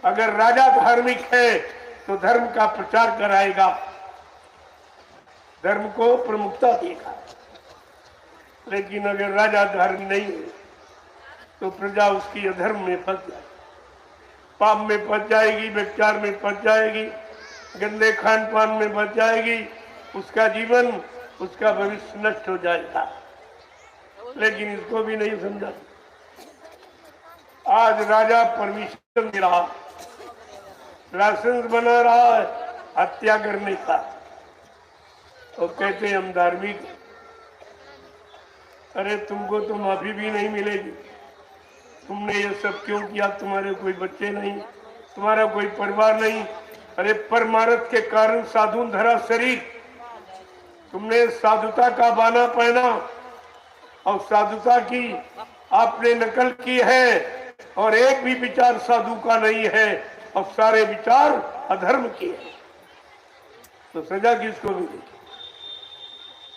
अगर राजा धार्मिक है तो धर्म का प्रचार कराएगा, धर्म को प्रमुखता देगा। लेकिन अगर राजा धार्मिक नहीं है तो प्रजा उसकी अधर्म में फंस जाएगी, पाप में फंस जाएगी, व्यभिचार में फंस जाएगी, गंदे खान पान में फंस जाएगी, उसका जीवन, उसका भविष्य नष्ट हो जाएगा। लेकिन इसको भी नहीं समझा। आज राजा परमिशन दे रहा, लाइसेंस बना रहा है हत्या करने का, तो कहते हम धार्मिक। अरे तुमको तो माफी भी नहीं मिलेगी, तुमने ये सब क्यों किया? तुम्हारे कोई बच्चे नहीं, तुम्हारा कोई परिवार नहीं। अरे परमार्थ के कारण साधु धरा शरीर, तुमने साधुता का बाना पहना और साधुता की आपने नकल की है, और एक भी विचार साधु का नहीं है और सारे विचार अधर्म के हैं। तो सजा किसको मिलेगी?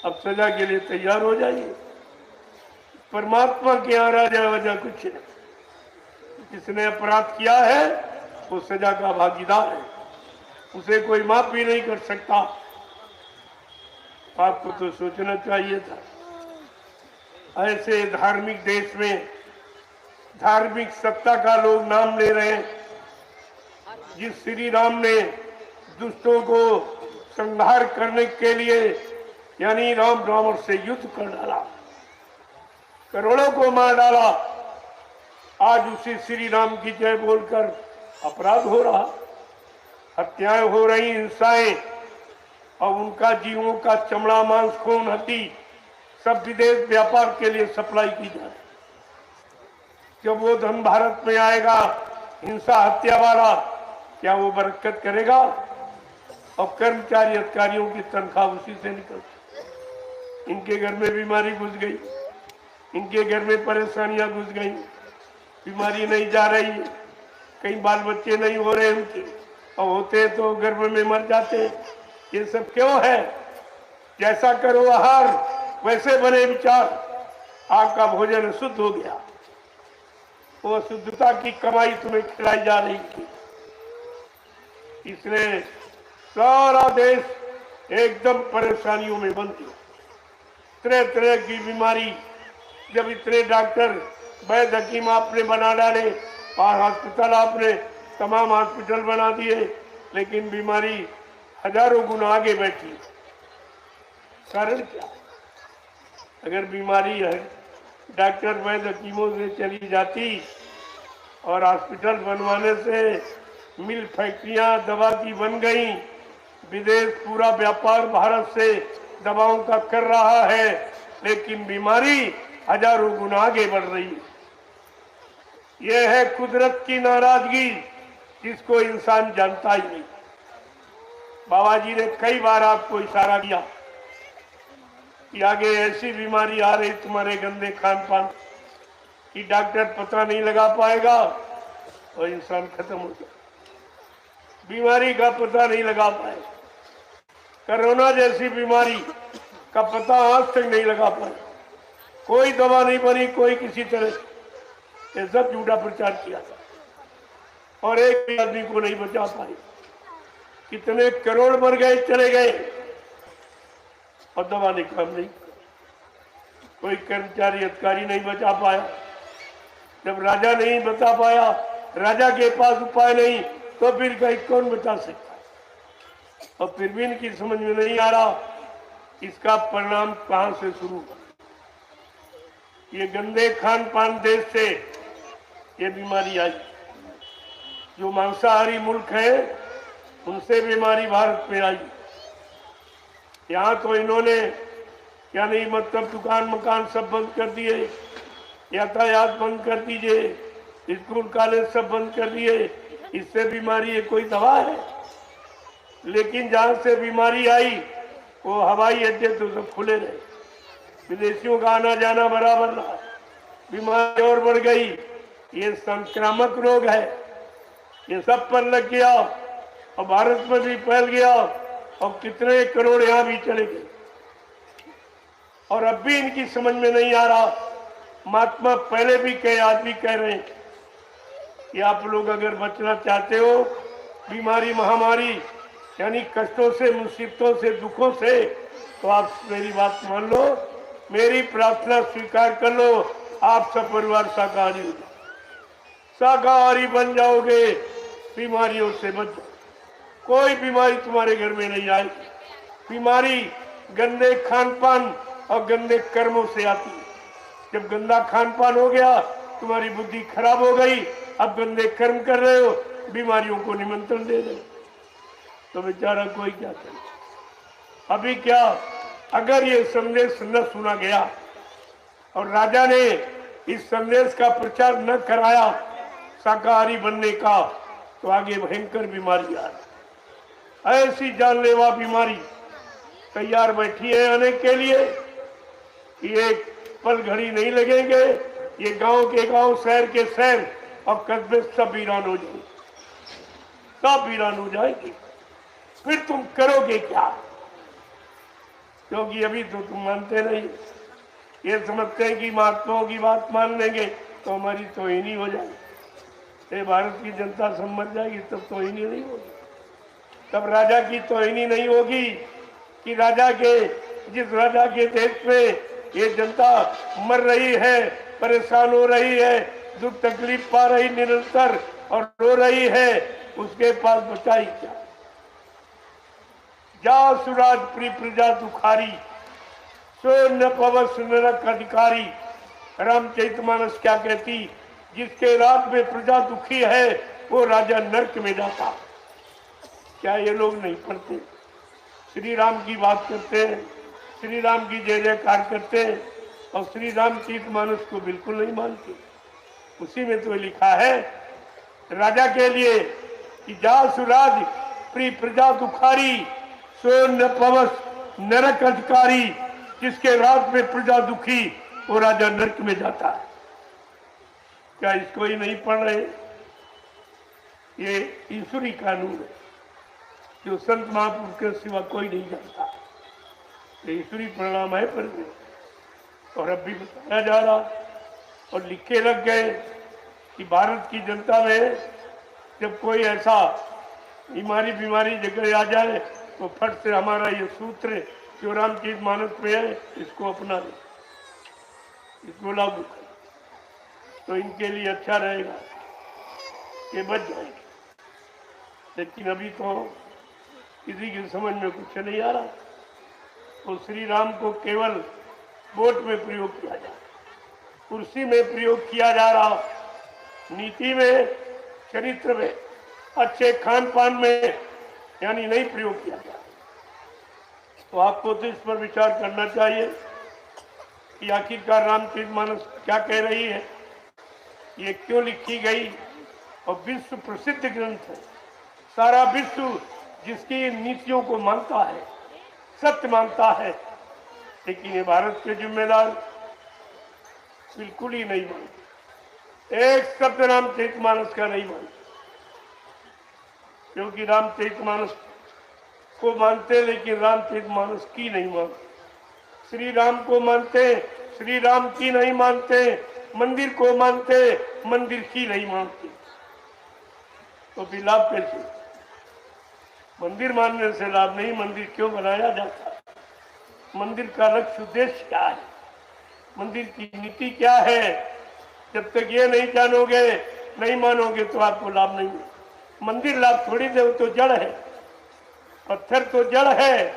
अब सजा के लिए तैयार हो जाइए। परमात्मा के यहाँ राजा वजह कुछ नहीं। जिसने अपराध किया है वो सजा का भागीदार है, उसे कोई माफ भी नहीं कर सकता। आपको तो सोचना चाहिए था। ऐसे धार्मिक देश में धार्मिक सत्ता का लोग नाम ले रहे हैं। जिस श्री राम ने दुष्टों को संहार करने के लिए यानी राम रावण से युद्ध कर डाला, करोड़ों को मार डाला, आज उसी श्री राम की जय बोलकर अपराध हो रहा, हत्याएं हो रही, हिंसाएं, और उनका जीवों का चमड़ा मांस खून हड्डी सब विदेश व्यापार के लिए सप्लाई की जा रही। जब वो धन भारत में आएगा हिंसा हत्या वाला, क्या वो बरकत करेगा? और कर्मचारी अधिकारियों की तनख्वाह उसी से निकलती। इनके घर में बीमारी घुस गई, इनके घर में परेशानियां घुस गई, बीमारी नहीं जा रही है, कहीं बाल बच्चे नहीं हो रहे उनके, और होते तो गर्भ में मर जाते। ये सब क्यों है? जैसा करो आहार वैसे बने विचार। आपका भोजन शुद्ध हो गया, वो शुद्धता की कमाई तुम्हें खिलाई जा रही थी, इसलिए सारा देश एकदम परेशानियों में बंद गया। तरह तरह की बीमारी, जब इतने डॉक्टर वैद्य हकीम आपने बना डाले और हॉस्पिटल आपने तमाम हॉस्पिटल बना दिए, लेकिन बीमारी हजारों गुना आगे बैठी। कारण क्या? अगर बीमारी है डॉक्टर वैद्य हकीमों से चली जाती और हॉस्पिटल बनवाने से मिल फैक्ट्रियां दवा की बन गई, विदेश पूरा व्यापार भारत से दवाओं का कर रहा है, लेकिन बीमारी हजारों गुना आगे बढ़ रही है। यह है कुदरत की नाराजगी, जिसको इंसान जानता ही नहीं। बाबा जी ने कई बार आपको इशारा किया कि आगे ऐसी बीमारी आ रही तुम्हारे गंदे खान पान कि डॉक्टर पता नहीं लगा पाएगा और इंसान खत्म हो जाए। बीमारी का पता नहीं लगा पाएगा, कोरोना जैसी बीमारी का पता आज तक नहीं लगा पाए, कोई दवा नहीं बनी, कोई किसी तरह ये सब झूठा प्रचार किया था और एक भी आदमी को नहीं बचा पाए। कितने करोड़ मर गए, चले गए और दवा ने काम नहीं, कोई कर्मचारी अधिकारी नहीं बचा पाया। जब राजा नहीं बता पाया, राजा के पास उपाय नहीं, तो फिर कहीं कौन बचा सकता? और फिर भी इनकी समझ में नहीं आ रहा इसका परिणाम कहां से शुरू हुआ। ये गंदे खान पान देश से ये बीमारी आई। जो मांसाहारी मुल्क है उनसे बीमारी भारत में आई। यहाँ तो इन्होंने यानी मतलब दुकान मकान सब बंद कर दिए, यातायात बंद कर दीजिए, स्कूल कॉलेज सब बंद कर दिए। इससे बीमारी है कोई दवा है? लेकिन जहाँ से बीमारी आई वो हवाई अड्डे तो सब खुले रहे, विदेशियों का आना जाना बराबर रहा, बीमारी और बढ़ गई। ये संक्रामक रोग है, ये सब पर लग गया और भारत में भी फैल गया और कितने करोड़ यहाँ भी चले गए। और अब भी इनकी समझ में नहीं आ रहा। महात्मा पहले भी कहे, आज भी कह रहे हैं कि आप लोग अगर बचना चाहते हो बीमारी महामारी यानी कष्टों से, मुसीबतों से, दुखों से, तो आप मेरी बात मान लो, मेरी प्रार्थना स्वीकार कर लो, आप सब परिवार शाकाहारी हो जाओ, शाकाहारी बन जाओगे, बीमारियों से बच जाओ, कोई बीमारी तुम्हारे घर में नहीं आएगी। बीमारी गंदे खान पान और गंदे कर्मों से आती है। जब गंदा खान पान हो गया, तुम्हारी बुद्धि खराब हो गई, अब गंदे कर्म कर रहे हो, बीमारियों को निमंत्रण दे रहे हो, तो बेचारा कोई क्या करे। अभी क्या, अगर ये संदेश न सुना गया और राजा ने इस संदेश का प्रचार न कराया शाकाहारी बनने का, तो आगे भयंकर बीमारी आ रही, ऐसी जानलेवा बीमारी तैयार बैठी है आने के लिए। एक पल घड़ी नहीं लगेंगे, ये गांव के गांव, शहर के शहर और कस्बे सब वीरान हो जाएंगे, सब वीरान हो जाएंगे। फिर तुम करोगे क्या? क्योंकि अभी तो तुम मानते नहीं, ये समझते हैं कि महात्माओं की बात मान लेंगे तो हमारी तोहिनी हो जाएगी। ये भारत की जनता समझ जाएगी, तब तोहिनी नहीं होगी, तब राजा की तोहिनी नहीं होगी कि राजा के, जिस राजा के देश में ये जनता मर रही है, परेशान हो रही है, दुख तकलीफ पा रही निरंतर और रो रही है, उसके पास बचाई क्या? जा सुराज प्री प्रजा दुखारी, सो न पवस नरक अधिकारी। रामचरितमानस क्या कहती? जिसके राज में प्रजा दुखी है वो राजा नरक में जाता। क्या ये लोग नहीं पढ़ते? श्री राम की बात करते हैं, श्री राम की जय जयकार करते हैं और श्री रामचरितमानस को बिल्कुल नहीं मानते। उसी में तो लिखा है राजा के लिए कि जा सुराज प्री प्रजा दुखारी, सो न पवस नरक अधिकारी। जिसके राज में प्रजा दुखी वो राजा नरक में जाता है। क्या इसको ही नहीं पढ़ रहे? ये ईश्वरी कानून है जो संत महापुरुष के सिवा कोई नहीं जानता। ये ईश्वरी परिणाम है पर, और अब भी बताया जा रहा और लिखे लग गए कि भारत की जनता में जब कोई ऐसा बीमारी जगह आ जाए तो फट से हमारा ये सूत्र जो रामचरितमानस में है इसको अपना ले, इसको लागू कर, तो इनके लिए अच्छा रहेगा, ये बच जाएंगे। लेकिन अभी तो किसी की समझ में कुछ नहीं आ रहा। तो श्री राम को केवल वोट में प्रयोग किया जा, कुर्सी में प्रयोग किया जा रहा, नीति में, चरित्र में, अच्छे खान पान में यानी नहीं प्रयोग किया जा। तो आपको तो इस पर विचार करना चाहिए कि आखिरकार रामचरितमानस क्या कह रही है, ये क्यों लिखी गई। और विश्व प्रसिद्ध ग्रंथ है, सारा विश्व जिसकी नीतियों को मानता है, सत्य मानता है, लेकिन ये भारत के जिम्मेदार बिल्कुल ही नहीं मानते। एक शब्द रामचरितमानस का नहीं मानते, क्योंकि रामचरितमानस को मानते लेकिन रामचरितमानस की नहीं मानते। श्री राम को मानते, श्री राम की नहीं मानते। मंदिर को मानते, मंदिर की नहीं मानते। तो भी लाभ कैसे? मंदिर मानने से लाभ नहीं। मंदिर क्यों बनाया जाता है? मंदिर का लक्ष्य उद्देश्य क्या है? मंदिर की नीति क्या है? जब तक ये नहीं जानोगे, नहीं मानोगे तो आपको लाभ नहीं है। मंदिर लाभ थोड़ी दे, वो तो जड़ है, पत्थर तो जड़ है,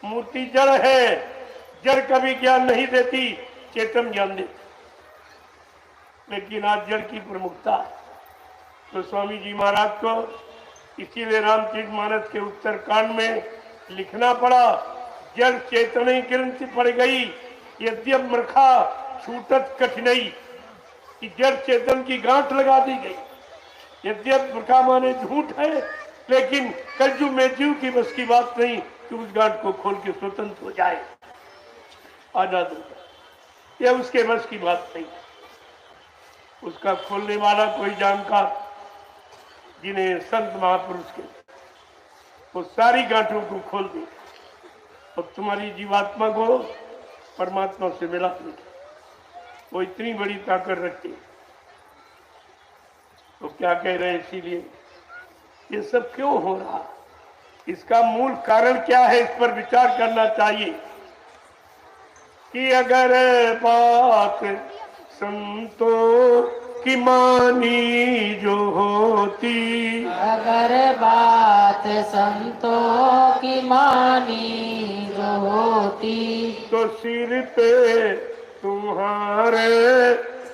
मूर्ति जड़ है। जड़ कभी ज्ञान नहीं देती, चेतन ज्ञान देती। लेकिन आज जड़ की प्रमुखता है, तो स्वामी जी महाराज को इसीलिए रामचरितमानस के उत्तरकांड में लिखना पड़ा, जड़ चेतन ग्रंथि पड़ गई, यद्यप मरखा छूटत कठिनाई। कि जड़ चेतन की गांठ लगा दी गई। यद्यप मरखा माने झूठ है, लेकिन कलयुग में जीव की बस की बात नहीं कि उस गांठ को खोल के स्वतंत्र हो जाए, आजाद हो जाए। यह उसके बस की बात नहीं। उसका खोलने वाला कोई जानकार, जिन्हें संत महापुरुष के, वो सारी गांठों को खोल दे और तुम्हारी जीवात्मा को परमात्मा से मिला दे। वो इतनी बड़ी ताकत रखती है। तो क्या कह रहे हैं, इसीलिए ये सब क्यों हो रहा, इसका मूल कारण क्या है, इस पर विचार करना चाहिए। कि अगर बात संतों की मानी जो होती, अगर बात संतों की मानी जो होती, तो सिर पे तुम्हारे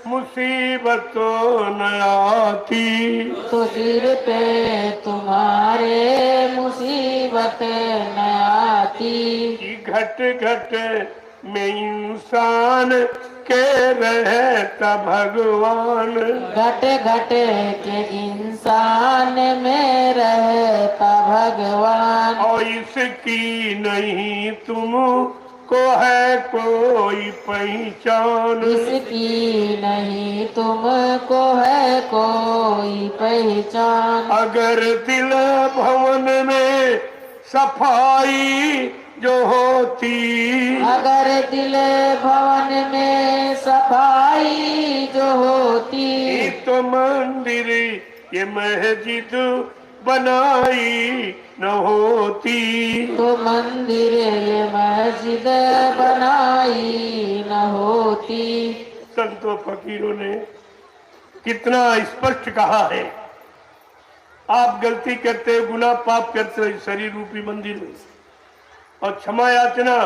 मुसीबतों न आती। तो सिर पे तुम्हारे मुसीबत न आती। कि घट घट में इंसान के रहता भगवान, घट घट के इंसान में रहता भगवान, और इसकी नहीं तुमको है कोई पहचान। इसकी नहीं तुमको है कोई पहचान। अगर दिल भवन में सफाई जो होती, अगर दिल भवन में सफाई जो होती, तो मंदिर ये मस्जिद बनाई न होती। तो मंदिर ये मस्जिद बनाई न होती। संतों फकीरों ने कितना स्पष्ट कहा है, आप गलती करते हो, गुनाह पाप करते हो शरीर रूपी मंदिर में, और क्षमा याचना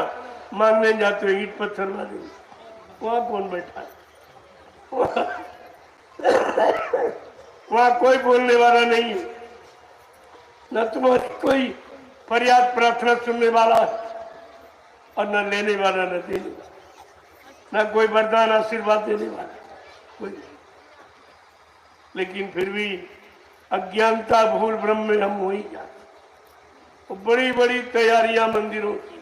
मांगने जाते हो ईंट पत्थर वाले, वहां कौन बैठा है? वहां कोई बोलने वाला नहीं है, न तुम्हारी कोई फरियाद प्रार्थना सुनने वाला और न लेने वाला न देने वाला, न कोई वरदान आशीर्वाद देने वाला, कोई नहीं। लेकिन फिर भी अज्ञानता भूल भ्रम में हम वही जाते, तो बड़ी बड़ी तैयारियां मंदिरों की,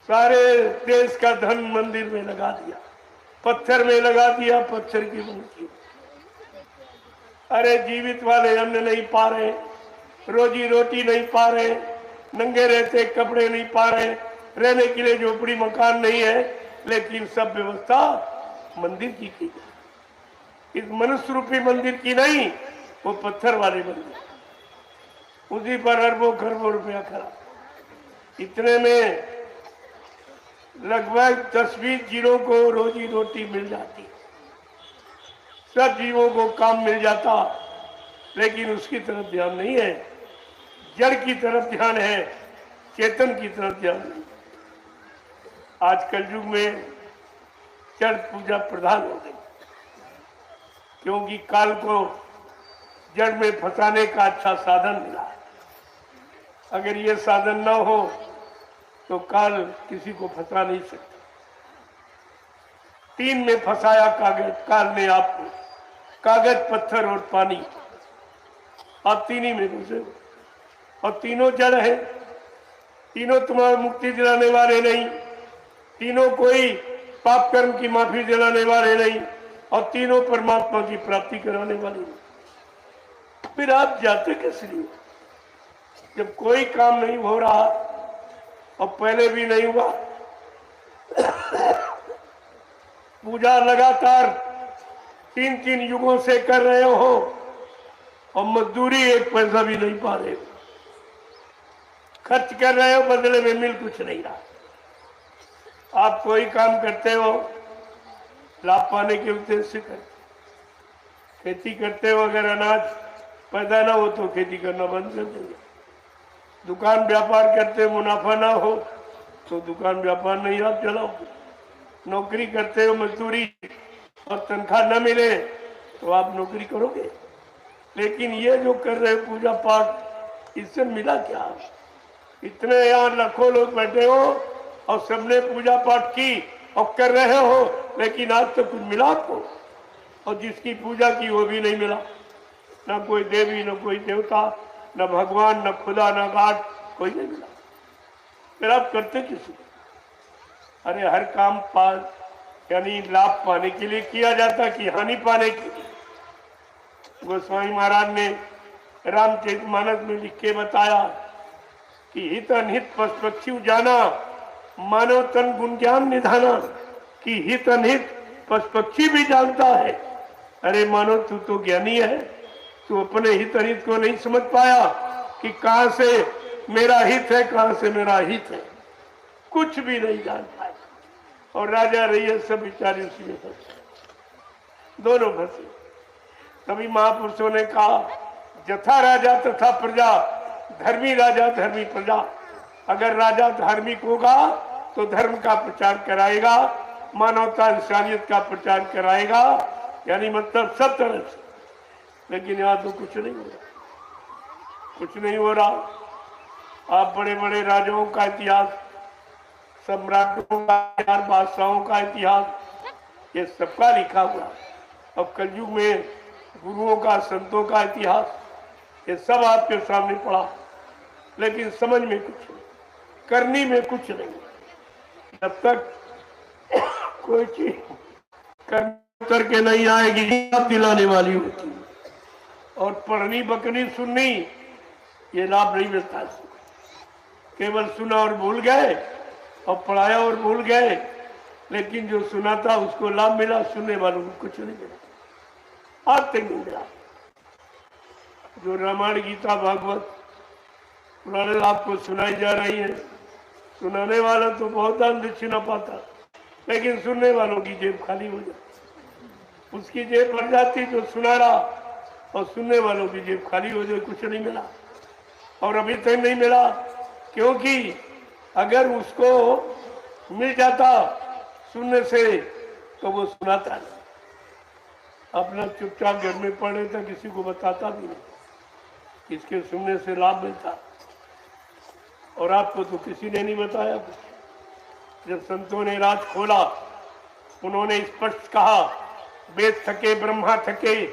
सारे देश का धन मंदिर में लगा दिया, पत्थर में लगा दिया, पत्थर की मूर्ति। अरे जीवित वाले अन्न नहीं पा रहे, रोजी रोटी नहीं पा रहे, नंगे रहते कपड़े नहीं पा रहे, रहने के लिए झोपड़ी मकान नहीं है, लेकिन सब व्यवस्था मंदिर की गई। इस मनुष्य रूपी मंदिर की नहीं, वो पत्थर वाले मंदिर, उसी पर अरबों खरबों रुपया खरा। इतने में लगभग 10-20 जीवों को रोजी रोटी मिल जाती, सब जीवों को काम मिल जाता, लेकिन उसकी तरफ ध्यान नहीं है, जड़ की तरफ ध्यान है, चेतन की तरफ ध्यान नहीं। आज कलयुग में जड़ पूजा प्रधान हो गई, क्योंकि काल को जड़ में फंसाने का अच्छा साधन मिला है। अगर ये साधन न हो तो काल किसी को फंसा नहीं सकता। 3 में फंसाया काल ने आपको, कागज पत्थर और पानी, आप 3 ही में घुसे हो, और तीनों जड़ है, तीनों तुम्हारी मुक्ति दिलाने वाले नहीं, तीनों कोई पाप कर्म की माफी दिलाने वाले नहीं, और तीनों परमात्मा की प्राप्ति कराने वाले नहीं। फिर आप जाते किस लिए, जब कोई काम नहीं हो रहा और पहले भी नहीं हुआ, पूजा लगातार 3-3 युगों से कर रहे हो और मजदूरी 1 पैसा भी नहीं पा रहे हो, खर्च कर रहे हो, बदले में मिल कुछ नहीं रहा। आप कोई काम करते हो लाभ पाने के उद्देश्य से करते, खेती करते हो, अगर अनाज पैदा ना हो तो खेती करना बंद कर देंगे। दुकान व्यापार करते हो, मुनाफा ना हो तो दुकान व्यापार नहीं आप चलाओगे। नौकरी करते हो, मजदूरी और तनख्वाह न मिले तो आप नौकरी करोगे। लेकिन ये जो कर रहे हो पूजा पाठ, इससे मिला क्या? इतने यहाँ लाखों लोग बैठे हो और सबने पूजा पाठ की और कर रहे हो, लेकिन आज तो कुछ मिला आपको, और जिसकी पूजा की वो भी नहीं मिला, ना कोई देवी, न कोई देवता, न भगवान, न खुदा, न गाड, कोई नहीं मिला। फिर आप करते किसी? अरे हर काम यानी लाभ पाने के लिए किया जाता कि हानि पाने के लिए? गोस्वामी महाराज ने रामचरितमानस में लिख के बताया कि हित अनहित पशु पक्षी जाना, मानव तन गुण ज्ञान निधाना, कि हित अनहित पशु पक्षी भी जानता है, अरे मानो तू तो ज्ञानी है, तू अपने हित अहित को नहीं समझ पाया कि कहां से मेरा हित है, कहां से मेरा हित है, कुछ भी नहीं जान पाया। और राजा रैयत सब बेचारे उसी में फंसे, दोनों फंसे। तभी महापुरुषों ने कहा, जथा राजा तथा प्रजा, धर्मी राजा धर्मी प्रजा। अगर राजा धार्मिक होगा तो धर्म का प्रचार कराएगा, मानवता इंसानियत का प्रचार कराएगा, यानी मतलब सब तरह से। लेकिन यहाँ तो कुछ नहीं हो रहा, कुछ नहीं हो रहा। आप बड़े बड़े राजाओं का इतिहास, सम्राटों का इतिहास, बादशाहों का इतिहास, ये सबका लिखा हुआ। अब कलयुग में गुरुओं का, संतों का इतिहास, ये सब आपके सामने पड़ा, लेकिन समझ में कुछ नहीं, करनी में कुछ नहीं। जब तक कोई चीज करके नहीं आएगी, लाभ दिलाने वाली होती है। और पढ़नी, बकनी, सुननी, ये लाभ नहीं मिलता। केवल सुना और भूल गए, और पढ़ाया और भूल गए, लेकिन जो सुना था उसको लाभ मिला, सुनने वालों को कुछ नहीं मिला, आज तक नहीं मिला। जो रामायण, गीता, भागवत, पुराने आपको सुनाई जा रही है, सुनाने वाला तो बहुत दान दक्षिणा पाता, लेकिन सुनने वालों की जेब खाली हो जाती। उसकी जेब भर जाती जो सुना रहा, और सुनने वालों की जेब खाली हो जाए, कुछ नहीं मिला। और अभी तक नहीं मिला, क्योंकि अगर उसको मिल जाता सुनने से तो वो सुनाता नहीं, अपना चुपचाप घर में पढ़ लेता, किसी को बताता भी नहीं। इसके सुनने से लाभ मिलता, और आपको तो किसी ने नहीं बताया कुछ। जब संतों ने राज खोला, उन्होंने स्पष्ट कहा, वेद थके ब्रह्मा थके,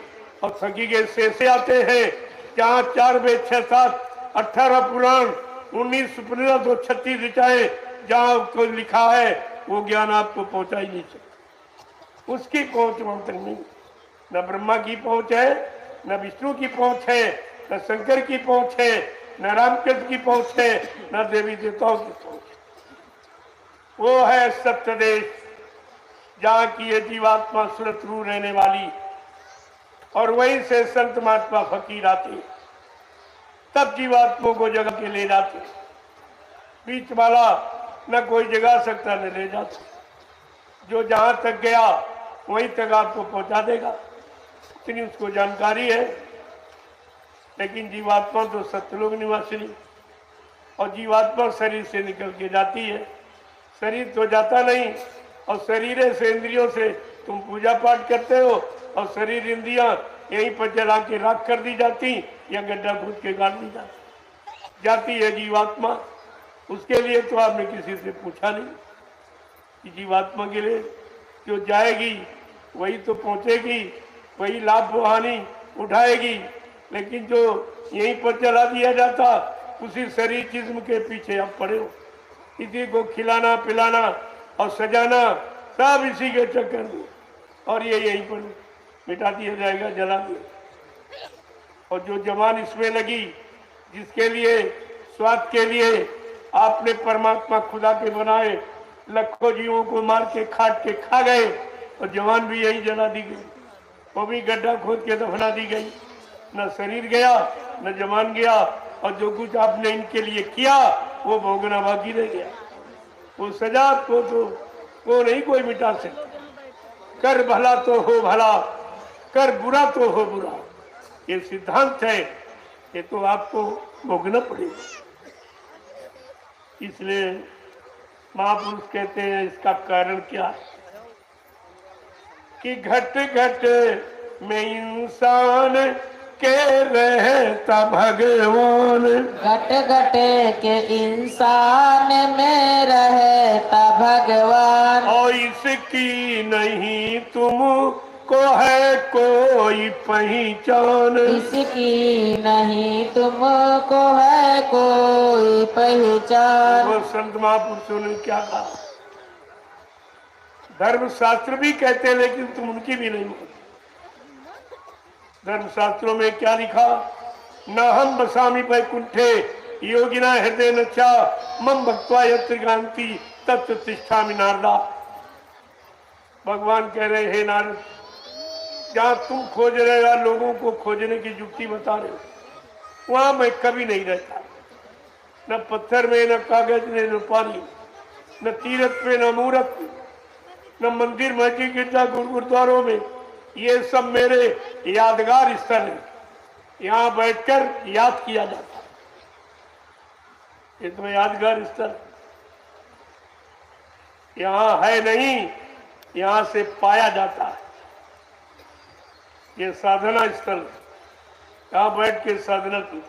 और थकी के शेषे आते हैं, जहाँ 4 वेद 6 7 18 पुराण 19 उपनिषद और 36 ऋचाएं, जहाँ को लिखा है वो ज्ञान आपको पहुंचा ही नहीं सकता। उसकी पहुंच वहां तक नहीं, न ब्रह्मा की पहुंच है, न विष्णु की पहुंच है, न शंकर की पहुंच है, न रामकृष्ण की पहुंच है, न देवी देवताओं की पहुंच। वो है सत्य देश, जहाँ की ये जीवात्मा सुरतरू रहने वाली, और वहीं से संत महात्मा फकीर आते, तब जीवात्मा को जगह के ले जाते। बीच वाला न कोई जगा सकता न ले जाता, जो जहां तक गया वहीं तक आपको पहुंचा देगा, इतनी उसको जानकारी है। लेकिन जीवात्मा तो सत्यलोक निवासिनी, और जीवात्मा शरीर से निकल के जाती है, शरीर तो जाता नहीं। और शरीर से, इंद्रियों से तुम पूजा पाठ करते हो, और शरीर इंद्रियां यहीं पर जला के राख कर दी जाती, या गड्ढा खोद के गाड़ दी जाती है जीवात्मा। उसके लिए तो आपने किसी से पूछा नहीं कि जीवात्मा के लिए जो जाएगी वही तो पहुंचेगी, वही लाभ हानि उठाएगी। लेकिन जो यहीं पर चला दिया जाता, उसी शरीर जिस्म के पीछे आप पड़े हो, इसी को खिलाना पिलाना और सजाना, सब इसी के चक्कर में, और ये यहीं पर मिटा दिया जाएगा, जला दिया। और जो जवान इसमें लगी, जिसके लिए, स्वाद के लिए आपने परमात्मा खुदा के बनाए, लाखों जीवों को मार के खाट के खा गए, और जवान भी यही जला दी गई, वो भी गड्ढा खोद के दफना दी गई। न शरीर गया, न जवान गया, और जो कुछ आपने इनके लिए किया वो भोगना बाकी रह गया। वो सजा को तो वो नहीं कोई मिटा सकता। कर भला तो हो भला, कर बुरा तो हो बुरा, ये सिद्धांत है, ये तो आपको भोगना पड़ेगा। इसलिए महापुरुष कहते हैं, इसका कारण क्या है कि घट घट में इंसान के रहता भगवान, घट घट के इंसान में रहता भगवान, और इसकी नहीं तुमको है कोई पहचान, इसकी नहीं तुमको है कोई पहचान। वो संत महापुरुषों ने क्या कहा, धर्मशास्त्र भी कहते हैं, लेकिन तुम उनकी भी नहीं मानते। धर्मशास्त्रों में क्या लिखा, न हम बसामी वैकुंठे योगिना हृदय नचा मम भक्त्वा यत्र गांति तत्र तिष्ठामि नारदा। भगवान कह रहे, हे नारद, जहां तुम खोज रहे हो, लोगों को खोजने की युक्ति बता रहे हो, वहां मैं कभी नहीं रहता। न पत्थर में, न कागज में, न पानी, न तीरथ पे, न मूर्त में, न मंदिर मस्जिद गिरजा गुरुद्वारों में। ये सब मेरे यादगार स्थल है, यहाँ बैठकर याद किया जाता है। ये तो यादगार स्थल यहाँ है नहीं, यहाँ से पाया जाता है। ये साधना स्थल, यहाँ बैठ के साधना की।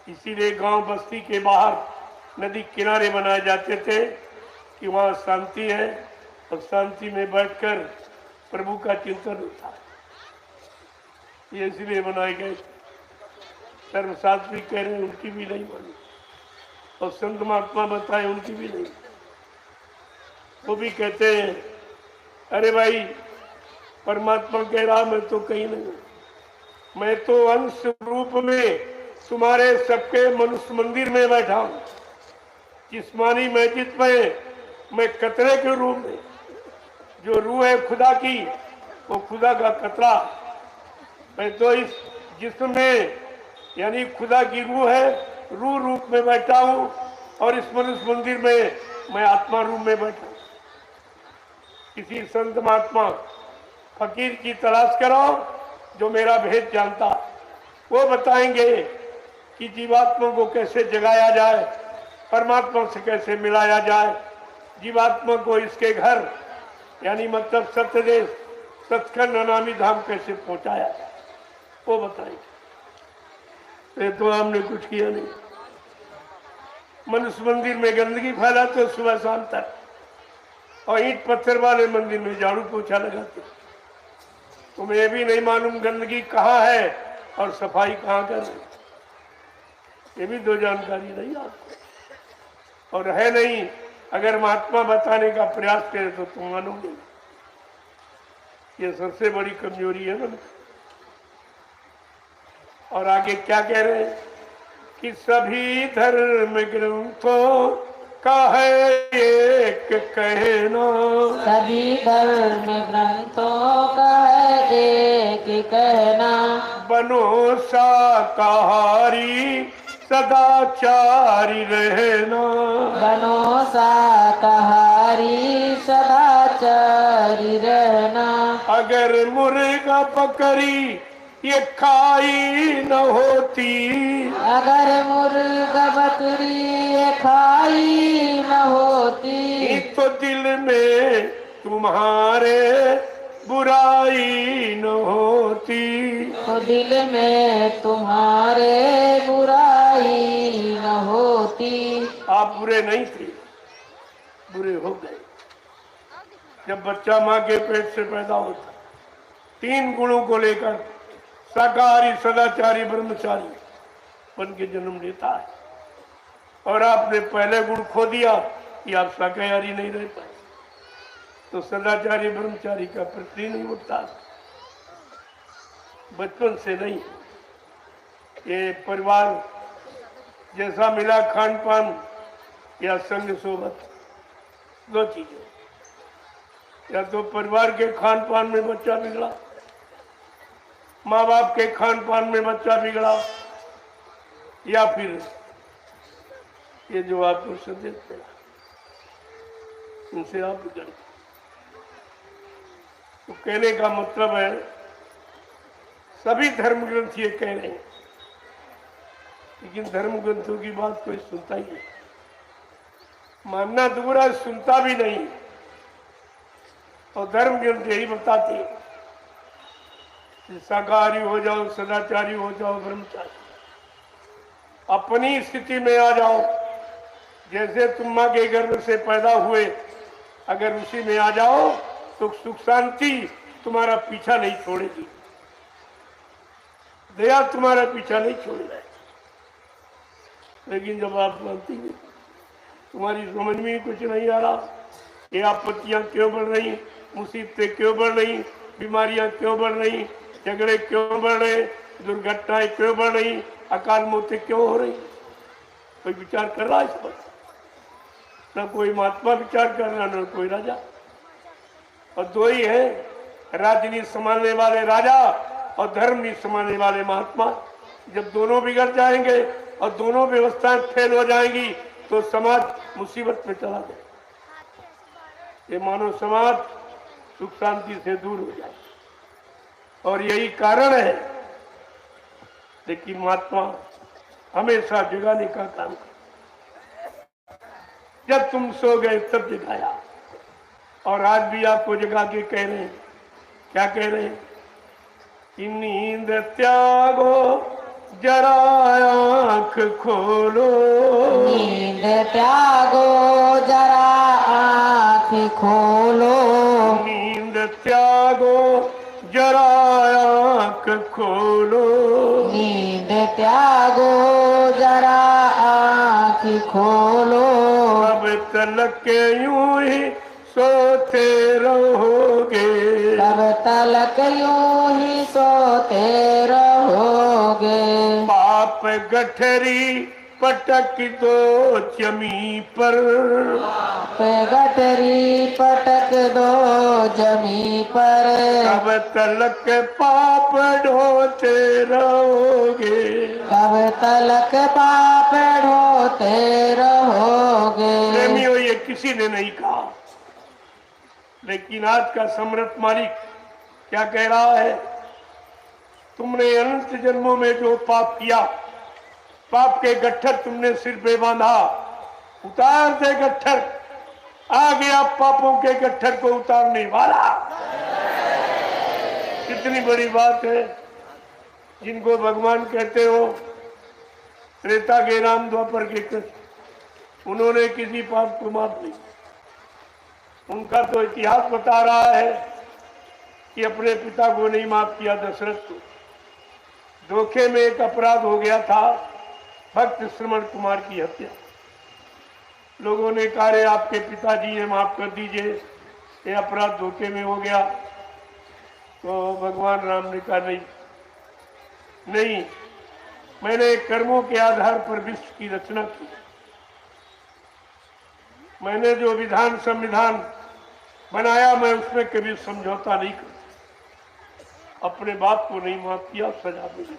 इसीलिए गांव बस्ती के बाहर नदी किनारे बनाए जाते थे कि वहाँ शांति है और शांति में बैठकर प्रभु का चिंतन होता है। ये इसलिए बनाए गए। धर्मशास्त्री कह रहे हैं उनकी भी नहीं मानी, और संत महात्मा बताए उनकी भी नहीं। वो भी कहते हैं अरे भाई परमात्मा कह रहा मैं तो कहीं नहीं हूँ, मैं तो अंश रूप में तुम्हारे सबके मनुष्य मंदिर में बैठा हूँ। जिस्मानी मस्जिद में मैं कतरे के रूप में, जो रूह है खुदा की, वो खुदा का कतरा। मैं तो इस जिस्म में यानी खुदा की रूह है, रूह रूप में बैठा हूँ, और इस मनुष्य मंदिर में मैं आत्मा रूप में बैठा हूँ। किसी संत महात्मा फकीर की तलाश करो जो मेरा भेद जानता, वो बताएंगे कि जीवात्मा को कैसे जगाया जाए, परमात्मा से कैसे मिलाया जाए, जीवात्मा को इसके घर यानी मतलब सत्यदेश सचखंड अनामी धाम कैसे पहुंचाया जाए, वो बताएंगे। तो हमने कुछ किया नहीं। मनुष्य मंदिर में गंदगी फैलाते सुबह शाम तक, और ईंट पत्थर वाले मंदिर में झाड़ू पोछा लगाते। तुम्हें ये भी नहीं मालूम गंदगी कहाँ है और सफाई कहाँ कर रही, ये भी दो जानकारी नहीं आपको, और है नहीं। अगर महात्मा बताने का प्रयास करे तो तुम मानोगे। ये सबसे बड़ी कमजोरी है ना। और आगे क्या कह रहे हैं कि सभी धर्म ग्रंथों का है एक कहना, सभी धर्म ग्रंथों का है एक कहना, बनो शाकाहारी सदाचारी रहना, बनो शाकाहारी सदाचारी रहना। अगर मुर्गा बकरी ये खाई न होती, अगर मुर्गा बकरी खाई न होती, तो दिल में तुम्हारे बुराई न होती, तो दिल में तुम्हारे बुराई न होती। आप बुरे नहीं थे, बुरे हो गए। जब बच्चा माँ के पेट से पैदा होता, 3 गुणों को लेकर शाकाहारी सदाचारी ब्रह्मचारी बन के जन्म लेता है, और आपने पहले गुण खो दिया कि आप शाकाहारी नहीं रह पाए, तो सदाचारी ब्रह्मचारी का प्रश्न ही नहीं उठता। बचपन से नहीं, ये परिवार जैसा मिला खान पान या संग सोबत, 2 चीजें। या तो परिवार के खान पान में बच्चा बिगड़ा, माँ बाप के खान पान में बच्चा बिगड़ा, या फिर ये जो आपको संदेश पड़ा उनसे आप बिगड़। तो कहने का मतलब है सभी धर्म ग्रंथ ये कह रहे हैं, लेकिन धर्म ग्रंथों की बात कोई सुनता ही नहीं। मानना दूर है, सुनता भी नहीं। और धर्म ग्रंथ यही बताते हैं कि शाकाहारी हो जाओ, सदाचारी हो जाओ, ब्रह्मचारी, अपनी स्थिति में आ जाओ। जैसे तुम माँ के गर्भ से पैदा हुए, अगर उसी में आ जाओ तो सुख शांति तुम्हारा पीछा नहीं छोड़ेगी, दया तुम्हारा पीछा नहीं छोड़ेगा। लेकिन जब आप मानती हैं, तुम्हारी समझ में कुछ नहीं आ रहा, ये आपत्तियां क्यों बढ़ रही, मुसीबतें क्यों बढ़ रही, बीमारियां क्यों बढ़ रही, झगड़े क्यों बढ़ रहे, दुर्घटनाएं क्यों बढ़ रही, अकाल मौतें क्यों हो रही, कोई विचार कर रहा है इस पर? न कोई महात्मा विचार कर रहा, न कोई राजा। और 2 ही है, राजनीति संभालने वाले राजा और धर्म नहीं संभालने वाले महात्मा। जब दोनों बिगड़ जाएंगे और दोनों व्यवस्थाएं फेल हो जाएंगी तो समाज मुसीबत में चला जाए। ये मानव समाज सुख शांति से दूर हो जाए और यही कारण है। लेकिन महात्मा हमेशा जगाने का काम कर। जब तुम सो गए तब जगाया, और आज भी आपको जगा के कह रहे हैं। क्या कह रहे हैं कि नींद त्यागो जरा आंख खोलो, नींद त्यागो जरा आँख खोलो, नींद त्यागो जरा आंख खोलो, नींद त्यागो जरा आँख खोलो। अब तलक यूं ही सोते रहोगे, तब तलक यूं ही सोते रहोगे। पाप गठरी पटक दो जमी पर, पे गठरी पटक दो जमी पर, अब तलक पाप ढोते रहोगे। तब तलक पाप ढोते रहोगे। प्रेमियों, ये किसी ने नहीं कहा, लेकिन आज का समर्थ मालिक क्या कह रहा है? तुमने अनंत जन्मों में जो पाप किया, पाप के गट्ठर तुमने सिर पे बांधा, उतार दे गट्ठर। आ गया पापों के गट्ठर को उतारने वाला। कितनी बड़ी बात है। जिनको भगवान कहते हो, त्रेता के राम, द्वापर के कृष्ण, उन्होंने किसी पाप को माफ नहीं। उनका तो इतिहास बता रहा है कि अपने पिता को नहीं माफ किया, दशरथ को। धोखे में एक अपराध हो गया था, भक्त श्रवण कुमार की हत्या। लोगों ने कहा रे आपके पिताजी ने माफ कर दीजिए, ये अपराध धोखे में हो गया। तो भगवान राम ने कहा नहीं नहीं, मैंने कर्मों के आधार पर विश्व की रचना की। मैंने जो विधान संविधान बनाया, मैं उसमें कभी समझौता नहीं करता। अपने बाप को नहीं माफ किया, सजा मिली।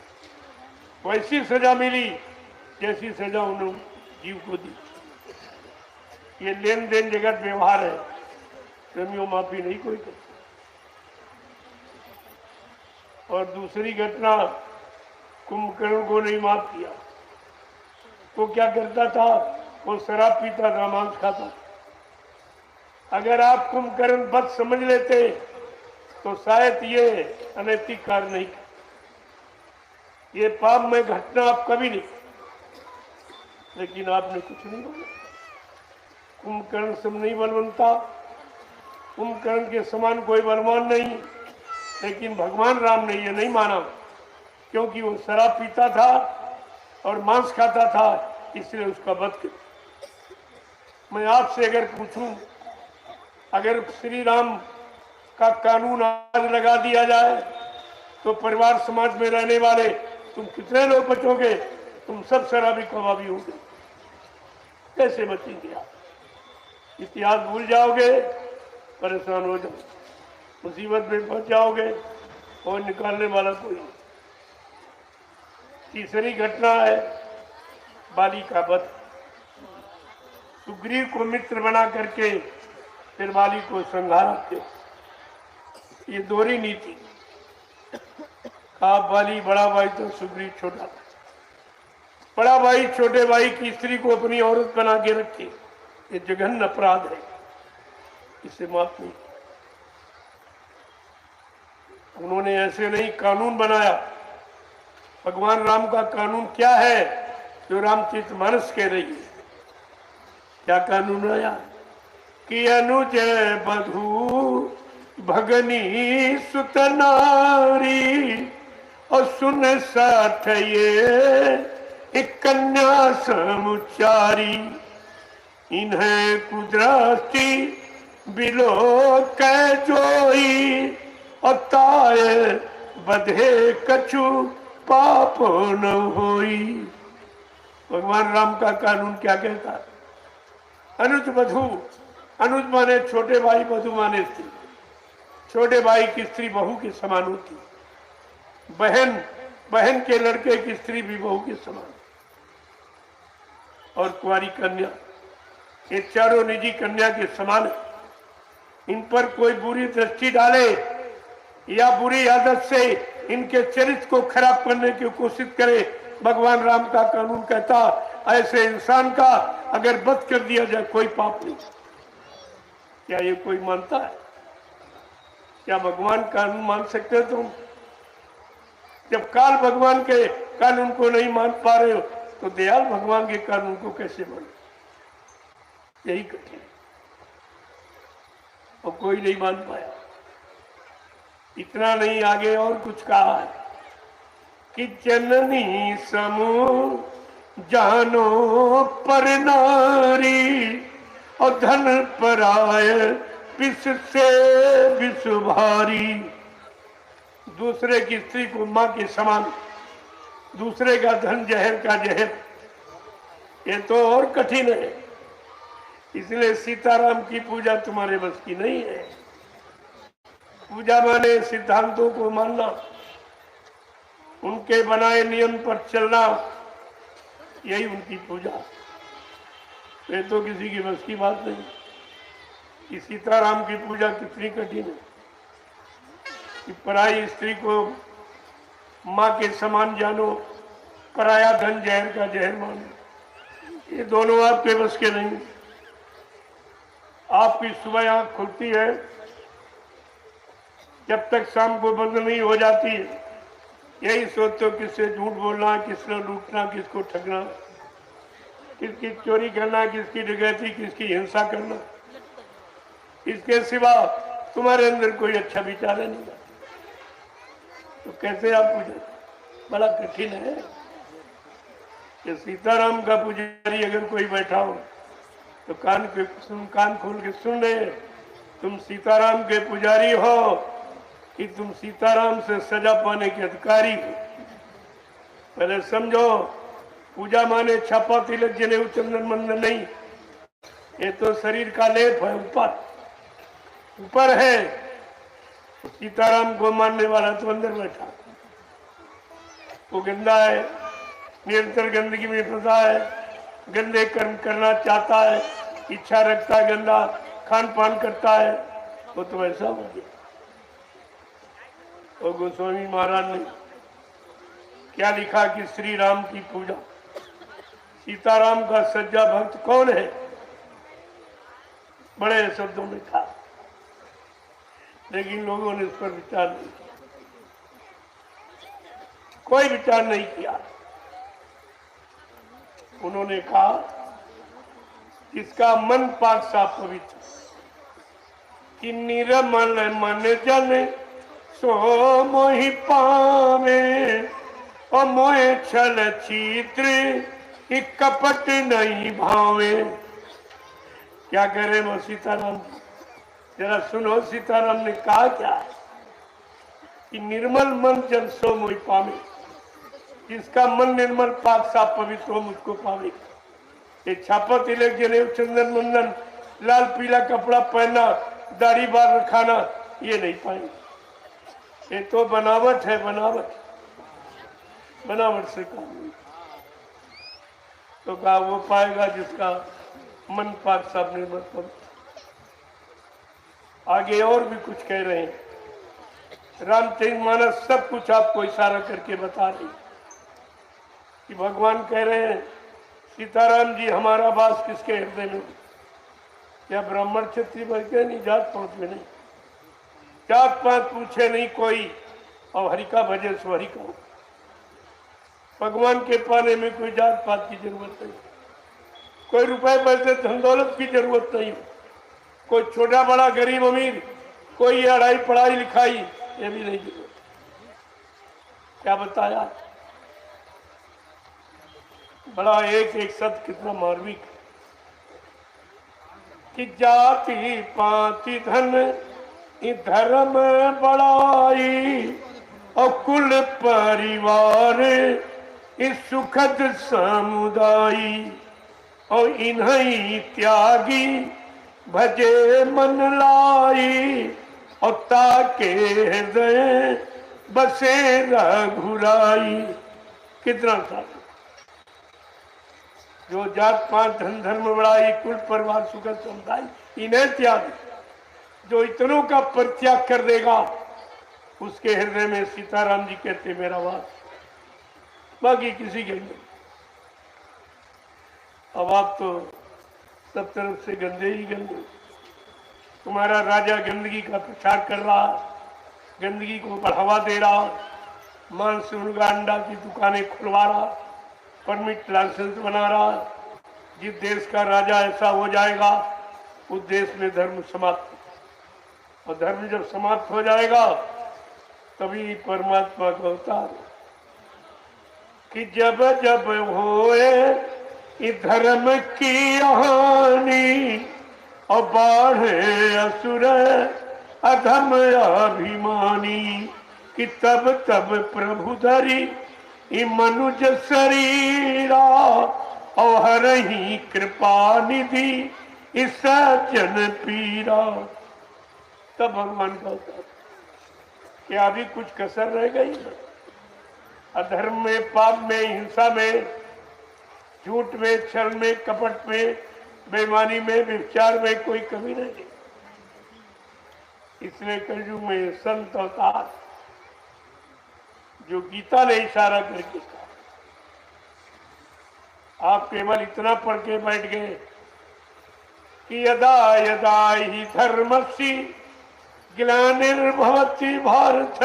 वैसी सजा मिली जैसी सजा उन्होंने जीव को दी। ये लेन देन जगत व्यवहार है, प्रेमियों, माफी नहीं कोई करता। और दूसरी घटना, कुंभकर्ण को नहीं माफ किया। वो क्या करता था? वो शराब पीता था, मांस खाता। अगर आप कुंभकर्ण बद समझ लेते तो शायद ये अनैतिक कार्य नहीं, ये पाप में घटना आप कभी नहीं। लेकिन आपने कुछ नहीं बोला। कुंभकर्ण से नहीं बलवंता, कुंभकर्ण के समान कोई बलवान नहीं। लेकिन भगवान राम ने ये नहीं माना, क्योंकि वो शराब पीता था और मांस खाता था, इसलिए उसका वध किया। मैं आपसे अगर पूछूं, अगर श्री राम का कानून आज लगा दिया जाए तो परिवार समाज में रहने वाले तुम कितने लोग बचोगे? तुम सब शराबी कबाबी होगे। कैसे बचेंगे आप? इतिहास भूल जाओगे, परेशान हो जाओगे, मुसीबत में फंस जाओगे और निकालने वाला कोई नहीं। तीसरी घटना है बाली का वध। सुग्रीव को मित्र बना करके फिर बाली को संहारा थे। ये दोहरी नीति। कहा बाली बड़ा भाई तो सुग्रीव छोटा था। बड़ा भाई छोटे भाई की स्त्री को अपनी औरत बना के रखे, ये जघन्य अपराध है, इसे माफ नहीं। उन्होंने ऐसे नहीं कानून बनाया। भगवान राम का कानून क्या है जो रामचरितमानस कह रही है? क्या कानून आया कि अनुज बधू भगनी सुत नारी और सुन साथ ये एक कन्या समुचारी, इन्हें कुदरती बिलो कै जोई और ताय बधे कछु पाप न होई। भगवान राम का कानून क्या कहता है? अनुज बधू, अनुज माने छोटे भाई, बधू माने स्त्री। छोटे भाई की स्त्री बहू के समान होती, बहन के लड़के की स्त्री भी बहू के समान, और कुंवारी कन्या, ये चारों निजी कन्या के समान है। इन पर कोई बुरी दृष्टि डाले या बुरी आदत से इनके चरित्र को खराब करने की कोशिश करे, भगवान राम का कानून कहता ऐसे इंसान का अगर वध कर दिया जाए कोई पाप नहीं। क्या ये कोई मानता है? क्या भगवान कानून मान सकते हो तुम? जब काल भगवान के कानून को नहीं मान पा रहे हो तो दयाल भगवान के कानून को कैसे मानो? यही कठिन, और कोई नहीं मान पाया। इतना नहीं, आगे और कुछ कहा है कि जननी समूह जानो पर नारी, और धन पराय विष से विष भारी। दूसरे की स्त्री को मां के समान, दूसरे का धन जहर का जहर, ये तो और कठिन है। इसलिए सीताराम की पूजा तुम्हारे बस की नहीं है। पूजा माने सिद्धांतों को मानना, उनके बनाए नियम पर चलना, यही उनकी पूजा। ये तो किसी की बस की बात नहीं कि सीताराम की पूजा कितनी कठिन है कि पराई स्त्री को मां के समान जानो, पराया धन जहर का जहर मानो। ये दोनों आपके बस के नहीं। आपकी सुबह आंख खुलती है, जब तक शाम को बंद नहीं हो जाती है, यही सोचते हो किससे झूठ बोलना, किसने लूटना, किसको ठगना, किसकी चोरी करना, किसकी डकैती, किसकी हिंसा करना। इसके सिवा तुम्हारे अंदर कोई अच्छा विचार नहीं है, तो कैसे आप पूजा? बड़ा कठिन है कि सीताराम का पुजारी अगर कोई बैठा हो तो कान खोल के सुन रहे, तुम सीताराम के पुजारी हो कि तुम सीताराम से सजा पाने के अधिकारी हो। पहले समझो, पूजा माने छापा तिलक जनेऊ चंदन मंदन नहीं, ये तो शरीर का लेप है, ऊपर है। सीताराम को मानने वाला तो अंदर बैठा, वो गंदा है, निरंतर गंदगी में फंसा है, गंदे कर्म करना चाहता है, इच्छा रखता है, गंदा खान पान करता है, वो तो ऐसा हो गया। और गोस्वामी महाराज ने क्या लिखा कि श्री राम की पूजा, सीताराम का सच्चा भक्त कौन है? बड़े शब्दों में था, लेकिन लोगों ने इस पर विचार नहीं किया, कोई विचार नहीं किया। उन्होंने कहा इसका मन पाक सा पवित्र, कि निर्मल मन जन सो मोहि पावे, और मोहे छल छित्र कपट नहीं भावे। क्या करे वो सीताराम? जरा सुनो, सीताराम ने कहा क्या कि निर्मल मन जन सो मोहि पावे, जिसका मन निर्मल पाक साफ पवित्र हो मुझको पावे। ये छापा तिलक जनेऊ चंदन मंदन, लाल पीला कपड़ा पहनना, दाढ़ी बाल रखाना, ये नहीं पाएंगे। ये तो बनावट है, बनावट से काम नहीं। तो कहा वो पाएगा जिसका मन पाक साफ निर्मल पवित्र। आगे और भी कुछ कह रहे हैं। रामचरितमानस सब कुछ आपको इशारा करके बता रही कि भगवान कह रहे हैं, सीताराम जी हमारा वास किसके हृदय में? क्या ब्राह्मण क्षत्रिय वर्ग के नहीं, जात पात में नहीं, जात पात पूछे नहीं कोई, और हरि का भजे सो हरि का। भगवान के पाने में कोई जात पात की जरूरत नहीं, कोई रुपए पैसे धन दौलत की जरूरत नहीं, कोई छोटा बड़ा गरीब अमीर, कोई पढ़ाई लिखाई, ये भी नहीं जरूरत। क्या बताया? बड़ा एक एक शब्द कितना मार्मिक, कि जाति पाति धन धर्म बड़ाई, और कुल परिवार इस सुखद समुदायी, और इन्हीं त्यागी भजे मन लाई, और ताके हृदय बसे रघुराई। कितना साधु, जो जात पात धन धर्म बड़ाई कुल परिवार सुखद समुदाय इन्हें त्याग, जो इतनों का परित्याग कर देगा उसके हृदय में सीताराम जी कहते मेरा वास, बाकी किसी के नहीं। अब आप तो सब तरफ से गंदे ही गंदे। तुम्हारा राजा गंदगी का प्रचार कर रहा, गंदगी को बढ़ावा दे रहा, मांस मुर्गा अंडा की दुकानें खुलवा रहा, परमिट लाइसेंस बना रहा। जिस देश का राजा ऐसा हो जाएगा उस देश में धर्म समाप्त, और धर्म जब समाप्त हो जाएगा तभी परमात्मा का अवतार। कि जब जब होए धर्म की हानि और बाढ़े असुर अधम अभिमानी, कि तब तब प्रभु धरी मनुज शरीरा और हरहि कृपा निधि इस जन पीरा। तब भगवान का अवतार। क्या अभी कुछ कसर रह गई? अधर्म में, पाप में, हिंसा में, झूठ में, छल में, कपट में, बेईमानी में, व्यभिचार में कोई कमी नहीं। इसलिए कलयुग में संत अवतार जो गीता ने इशारा करके कहा। आप केवल इतना पढ़ के बैठ गए कि यदा यदा ही धर्मस्य ग्लानिर्भवति भारत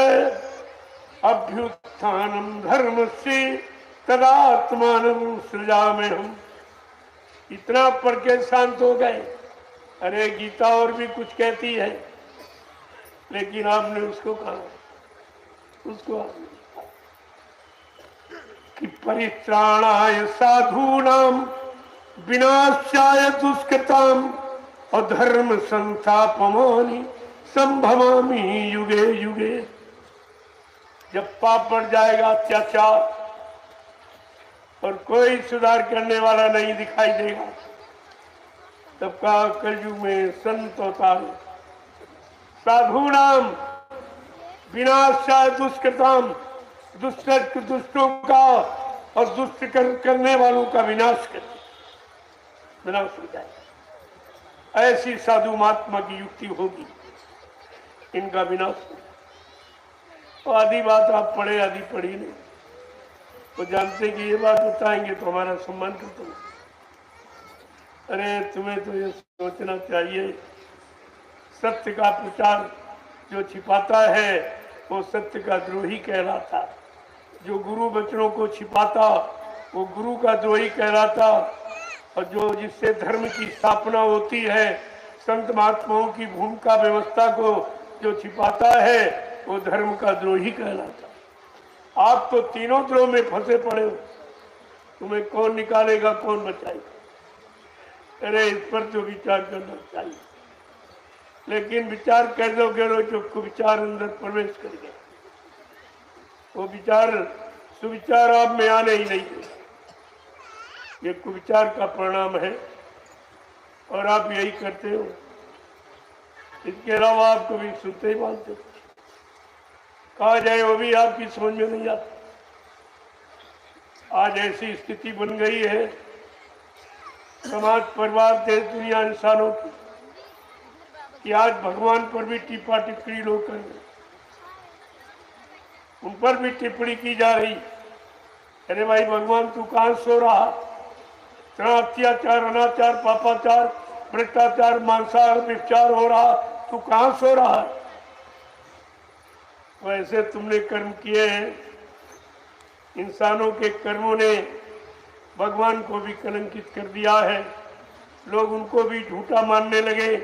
अभ्युत्थानम धर्मस्य तदात्मानं सृजाम्यहम्। इतना पढ़ के शांत हो गए। अरे गीता और भी कुछ कहती है, लेकिन आपने उसको कहा, उसको कि परित्राणाय साधूनाम विनाशाय दुष्कृताम और धर्म संस्थापनानि संभवामि युगे युगे। जब पाप बढ़ जाएगा, अत्याचार, और कोई सुधार करने वाला नहीं दिखाई देगा, तब का कलयुग में संत अवतार। साधूनाम विनाशाय दुष्कृताम, दुष्टों का और दुष्ट करने वालों का विनाश कर, विनाश हो जाए। ऐसी साधु महात्मा की युक्ति होगी, इनका विनाश हो। तो आधी बात आप पढ़े, आधी पढ़ी नहीं। तो जानते कि ये बात बताएंगे तो हमारा सम्मान करते हैं। अरे तुम्हें तो ये सोचना चाहिए, सत्य का प्रचार जो छिपाता है वो सत्य का द्रोही कहलाता, जो गुरु वचनों को छिपाता वो गुरु का द्रोही कहलाता, और जो जिससे धर्म की स्थापना होती है, संत महात्माओं की भूमिका व्यवस्था को जो छिपाता है वो धर्म का द्रोही कहलाता। आप तो तीनों द्रोह में फंसे पड़े हो, तुम्हें कौन निकालेगा, कौन बचाएगा? अरे इस पर तो विचार करना चाहिए। लेकिन विचार कर दोगे जो कुविचार अंदर प्रवेश कर गए, वो विचार सुविचार आप में आने ही नहीं दे। ये कुविचार का परिणाम है, और आप यही करते हो। इसके अलावा आप कभी सुनते ही मानते हो। कहा जाए वो भी आपकी समझ में नहीं आता। आज ऐसी स्थिति बन गई है समाज, परिवार, देश, दुनिया, इंसानों की, कि आज भगवान पर भी टीपा टिप्पणी लोग कर रहे, उन पर भी टिप्पणी की जा रही। अरे भाई भगवान तू कहाँ सो रहा? इतना अत्याचार, अनाचार, पापाचार, भ्रष्टाचार, मांसाहार, व्यभिचार हो रहा, तू कहाँ सो रहा है? वैसे तुमने कर्म किए हैं, इंसानों के कर्मों ने भगवान को भी कलंकित कर दिया है। लोग उनको भी झूठा मानने लगे,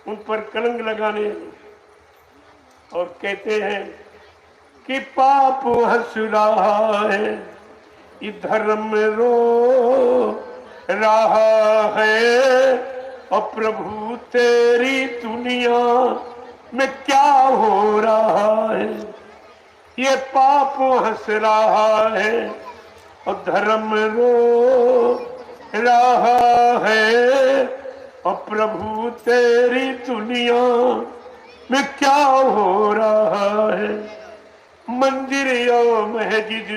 उन पर कलंक लगाने लगे, और कहते हैं कि पाप हंस रहा है, धर्म रो रहा है, और प्रभु तेरी दुनिया में क्या हो रहा है? ये पाप हंस रहा है और धर्म रो रहा है, और प्रभु तेरी दुनिया में क्या हो रहा है। मंदिर और मस्जिद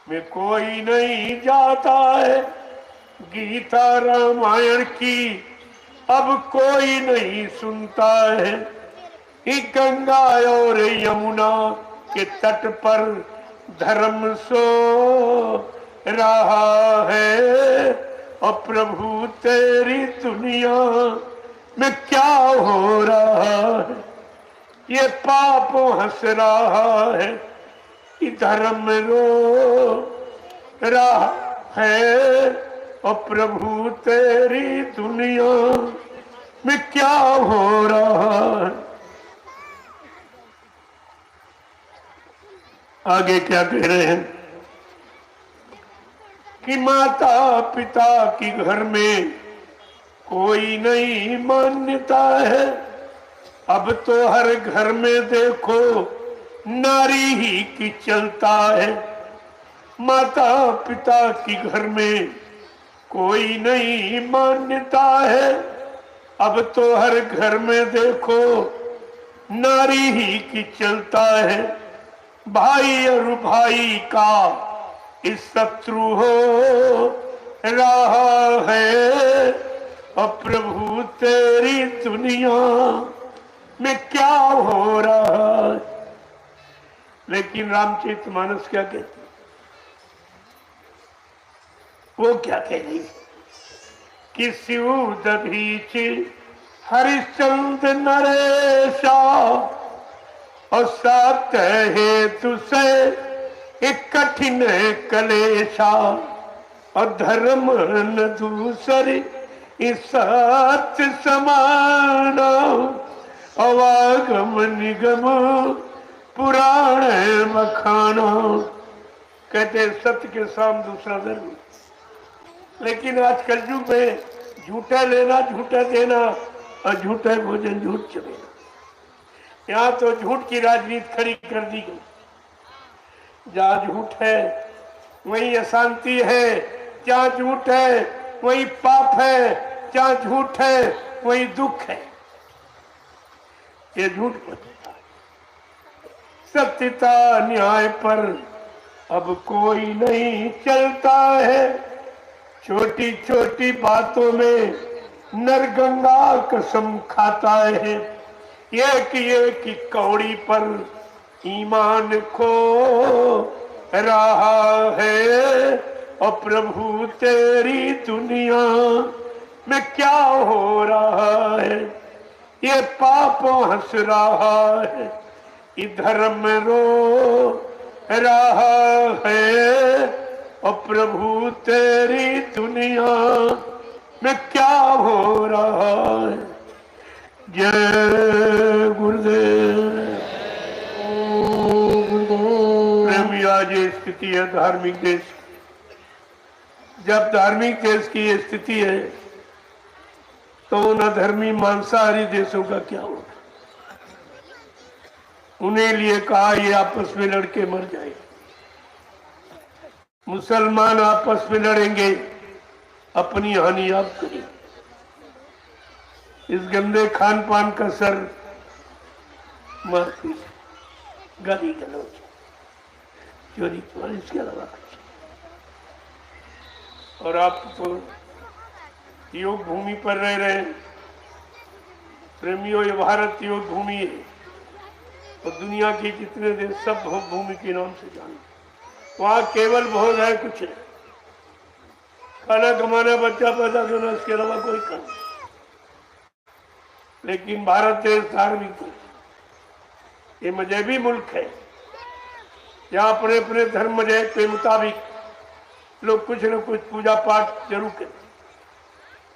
में कोई नहीं जाता है, गीता रामायण की अब कोई नहीं सुनता है। ये गंगा और यमुना के तट पर धर्म सो रहा है, और प्रभु तेरी दुनिया में क्या हो रहा है। ये पाप हंस रहा है, ये धर्म रो रहा है, और प्रभु तेरी दुनिया में क्या हो रहा है। आगे क्या कह रहे हैं कि माता पिता की घर में कोई नहीं मान्यता है, अब तो हर घर में देखो नारी ही की चलता है। माता पिता की घर में कोई नहीं मान्यता है, अब तो हर घर में देखो नारी ही की चलता है। भाई और भाई का इस शत्रु हो रहा है, और प्रभु तेरी दुनिया में क्या हो रहा है। लेकिन रामचरितमानस क्या कहती, वो क्या कह रही कि शिव दधीच हरिश्चंद्र नरेशा, और सत्य हेतु से एक कठिन कलेशा, और धर्म न दूसरी इस सत्य समान, अवागम निगम पुराण मखाना। कहते सत्य के साम दूसरा धर्म। लेकिन आज कलयुग में झूठा लेना, झूठा देना और झूठा भोजन, झूठ चलेना। यहाँ तो झूठ की राजनीति खड़ी कर दी गई। जहाँ झूठ है वहीं अशांति है, जहाँ झूठ है वहीं पाप है, जहाँ झूठ है वहीं दुख है। ये झूठ बोलता है। सत्यता न्याय पर अब कोई नहीं चलता है, छोटी छोटी बातों में नरगंगा कसम खाता है। एक कौड़ी पर ईमान खो रहा है, और प्रभु तेरी दुनिया में क्या हो रहा है। ये पाप हंस रहा है, ये धर्म रो रहा है, और प्रभु तेरी दुनिया में क्या हो रहा है। जय गुरुदेव। प्रेमी आज ये स्थिति है धार्मिक देश। जब धार्मिक देश की ये स्थिति है तो उन अधर्मी मांसाहारी देशों का क्या होगा। उन्हें लिए कहा ये आपस में लड़के मर जाए। मुसलमान आपस में लड़ेंगे, अपनी हानि आप करिए। इस गंदे खान पान का सर मारपीट, गाली गलौज, चोरी चोर, इसके अलावा कुछ। और आप तो योग भूमि पर रह रहे हैं। प्रेमियों, ये भारत योग भूमि है और दुनिया के जितने देश सब भूमि के नाम से जाने। वहां केवल भोग है, कुछ नहीं। खाना कमाना, बच्चा पैदा करना, इसके अलावा कोई काम नहीं। लेकिन भारत देश धार्मिक देश, ये मजहबी मुल्क है। यहाँ अपने अपने धर्म मजहब के मुताबिक लोग कुछ न कुछ पूजा पाठ जरूर करें,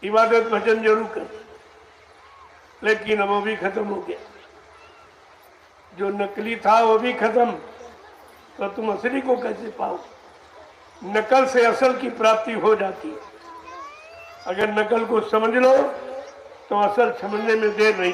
इबादत भजन जरूर करें। लेकिन अब वो भी खत्म हो गया। जो नकली था वो भी खत्म, तो तुम असली को कैसे पाओ। नकल से असल की प्राप्ति हो जाती है। अगर नकल को समझ लो तो असल समझने में देर नहीं।